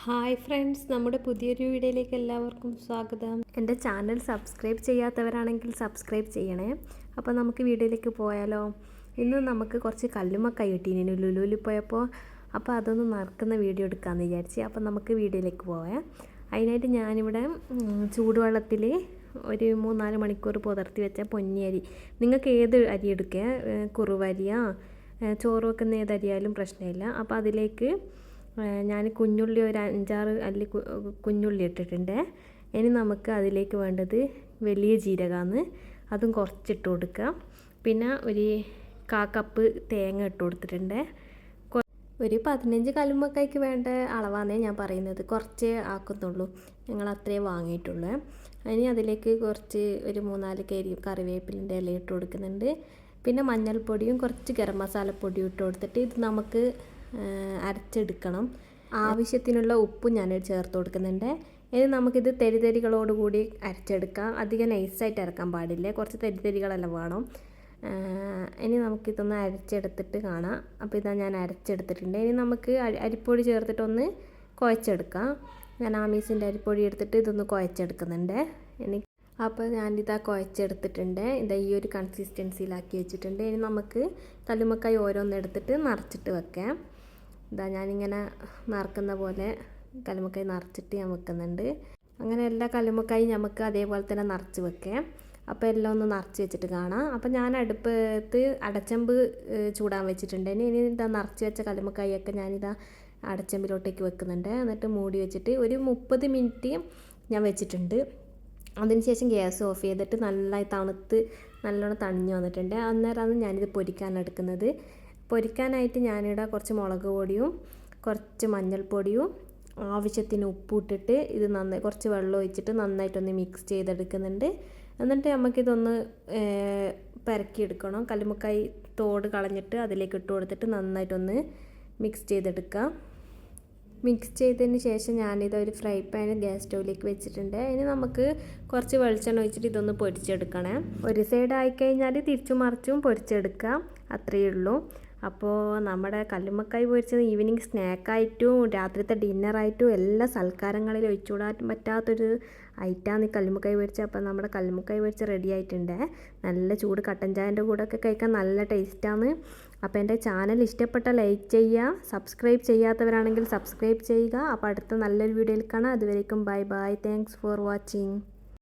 Hi friends, നമ്മുടെ പുതിയൊരു വീഡിയോയിലേക്ക് എല്ലാവർക്കും സ്വാഗതം. എൻ്റെ ചാനൽ സബ്സ്ക്രൈബ് ചെയ്യാത്തവരാണെങ്കിൽ സബ്സ്ക്രൈബ് ചെയ്യണേ. അപ്പോൾ നമുക്ക് വീഡിയോയിലേക്ക് പോയാലോ. ഇന്ന് നമുക്ക് കുറച്ച് കല്ലുമ്മക്കായ് കിട്ടീനു ലുലുവിൽ പോയപ്പോൾ. അപ്പോൾ അതൊന്ന് നറുക്കുന്ന വീഡിയോ എടുക്കാമെന്ന് വിചാരിച്ച്. അപ്പോൾ നമുക്ക് വീഡിയോയിലേക്ക് പോവാം. അതിനായിട്ട് ഞാനിവിടെ ചൂടുവെള്ളത്തിൽ ഒരു 3-4 മണിക്കൂർ പുതർത്തി വെച്ച പൊന്നിയരി, നിങ്ങൾക്ക് ഏത് അരി എടുക്കുക, കുറുവരിയോ ചോറ് വെക്കുന്ന ഏത് അരിയായാലും പ്രശ്നമില്ല. അപ്പോൾ അതിലേക്ക് ഞാൻ കുഞ്ഞുള്ളി ഒരു 5-6 അല്ലി കുഞ്ഞുള്ളി ഇട്ടിട്ടുണ്ട്. ഇനി നമുക്ക് അതിലേക്ക് വേണ്ടത് വലിയ ജീരകമാണ്, അതും കുറച്ചിട്ട് കൊടുക്കുക. പിന്നെ ഒരു 1/4 കപ്പ് തേങ്ങ ഇട്ട് കൊടുത്തിട്ടുണ്ട്. ഒരു 15 കല്ലുമ്മക്കായ്ക്ക് വേണ്ട അളവാണേ ഞാൻ പറയുന്നത്, കുറച്ചേ ആക്കുന്നുള്ളൂ, ഞങ്ങൾ അത്രേ വാങ്ങിയിട്ടുള്ളൂ. ഇനി അതിലേക്ക് കുറച്ച് ഒരു 3-4 കറിവേപ്പിലിൻ്റെ ഇല ഇട്ട് കൊടുക്കുന്നുണ്ട്. പിന്നെ മഞ്ഞൾപ്പൊടിയും കുറച്ച് ഗരം മസാലപ്പൊടിയും ഇട്ട് കൊടുത്തിട്ട് ഇത് നമുക്ക് അരച്ചെടുക്കണം. ആവശ്യത്തിനുള്ള ഉപ്പും ഞാൻ ചേർത്ത് കൊടുക്കുന്നുണ്ട്. ഇനി നമുക്കിത് തരിതരികളോടുകൂടി അരച്ചെടുക്കാം. അധികം നൈസായിട്ട് അരക്കാൻ പാടില്ല, കുറച്ച് തരിതരികളെല്ലാം വേണം. ഇനി നമുക്കിതൊന്ന് അരച്ചെടുത്തിട്ട് കാണാം. അപ്പോൾ ഇതാ ഞാൻ അരച്ചെടുത്തിട്ടുണ്ട്. ഇനി നമുക്ക് അരിപ്പൊടി ചേർത്തിട്ടൊന്ന് കുഴച്ചെടുക്കാം. ഞാൻ ആമീസിൻ്റെ അരിപ്പൊടി എടുത്തിട്ട് ഇതൊന്ന് കുഴച്ചെടുക്കുന്നുണ്ട്. അപ്പോൾ ഞാനിതാ കുഴച്ചെടുത്തിട്ടുണ്ട്. ഇതാ ഈ ഒരു കൺസിസ്റ്റൻസിയിലാക്കി വെച്ചിട്ടുണ്ട്. ഇനി നമുക്ക് കല്ലുമ്മക്കായ് ഓരോന്നെടുത്തിട്ട് നിറച്ചിട്ട് വെക്കാം. ഇതാ ഞാനിങ്ങനെ നിറക്കുന്ന പോലെ കല്ലുമ്മക്കായ് നിറച്ചിട്ട് ഞാൻ വെക്കുന്നുണ്ട്. അങ്ങനെ എല്ലാ കല്ലുമ്മക്കായും നമുക്ക് അതേപോലെ തന്നെ നിറച്ച് വെക്കാം. അപ്പോൾ എല്ലാം ഒന്ന് നിറച്ച് വെച്ചിട്ട് കാണാം. അപ്പോൾ ഞാൻ അടുപ്പത്ത് അടച്ചമ്പ് ചൂടാൻ വെച്ചിട്ടുണ്ട്. ഇനി ഇതാ നിറച്ച് വെച്ച കല്ലുമ്മക്കായൊക്കെ ഞാനിതാ അടച്ചമ്പിലോട്ടേക്ക് വെക്കുന്നുണ്ട്. എന്നിട്ട് മൂടി വെച്ചിട്ട് ഒരു 30 മിനിറ്റ് ഞാൻ വെച്ചിട്ടുണ്ട്. അതിനുശേഷം ഗ്യാസ് ഓഫ് ചെയ്തിട്ട് നല്ലോണം തണിഞ്ഞ് വന്നിട്ടുണ്ട്. അന്നേരമാണ് ഞാനിത് പൊരിക്കാനെടുക്കുന്നത്. പൊരിക്കാനായിട്ട് ഞാനിവിടെ കുറച്ച് മുളക് പൊടിയും കുറച്ച് മഞ്ഞൾപ്പൊടിയും ആവശ്യത്തിന് ഉപ്പിട്ടിട്ട് ഇത് കുറച്ച് വെള്ളം ഒഴിച്ചിട്ട് നന്നായിട്ടൊന്ന് മിക്സ് ചെയ്തെടുക്കുന്നുണ്ട്. എന്നിട്ട് നമുക്കിതൊന്ന് പെരക്കിയെടുക്കണം. കല്ലുമ്മക്കായ് തോട് കളഞ്ഞിട്ട് അതിലേക്ക് ഇട്ട് കൊടുത്തിട്ട് നന്നായിട്ടൊന്ന് മിക്സ് ചെയ്തെടുക്കാം. മിക്സ് ചെയ്തതിന് ശേഷം ഞാനിത് ഒരു ഫ്രൈ പാൻ ഗ്യാസ് സ്റ്റൗവിലേക്ക് വെച്ചിട്ടുണ്ട്. ഇനി നമുക്ക് കുറച്ച് വെളിച്ചെണ്ണ ഒഴിച്ചിട്ട് ഇതൊന്ന് പൊരിച്ചെടുക്കണേ. ഒരു സൈഡ് ആയിക്കഴിഞ്ഞാൽ തിരിച്ചും മറിച്ചും പൊരിച്ചെടുക്കാം, അത്രയേ ഉള്ളൂ. അപ്പോൾ നമ്മുടെ കല്ലുമ്മക്കായ് പൊരിച്ചത് ഈവനിങ് സ്നാക്കായിട്ടും രാത്രിത്തെ ഡിന്നറായിട്ടും എല്ലാ സൽക്കാരങ്ങളിൽ ഒഴിച്ചുകൂടാൻ പറ്റാത്തൊരു ഐറ്റമാണ് ഈ കല്ലുമ്മക്കായ് പൊരിച്ചത്. അപ്പോൾ നമ്മുടെ കല്ലുമ്മക്കായ് പൊരിച്ച റെഡി ആയിട്ടുണ്ട്. നല്ല ചൂട് കട്ടൻ ചായൻ്റെ കൂടെ ഒക്കെ കഴിക്കാൻ നല്ല ടേസ്റ്റാണ്. അപ്പോൾ എൻ്റെ ചാനൽ ഇഷ്ടപ്പെട്ട ലൈക്ക് ചെയ്യുക, സബ്സ്ക്രൈബ് ചെയ്യാത്തവരാണെങ്കിൽ സബ്സ്ക്രൈബ് ചെയ്യുക. അപ്പോൾ അടുത്ത നല്ലൊരു വീഡിയോയിൽ കാണാം. അതുവരേക്കും bye bye. Thanks for watching.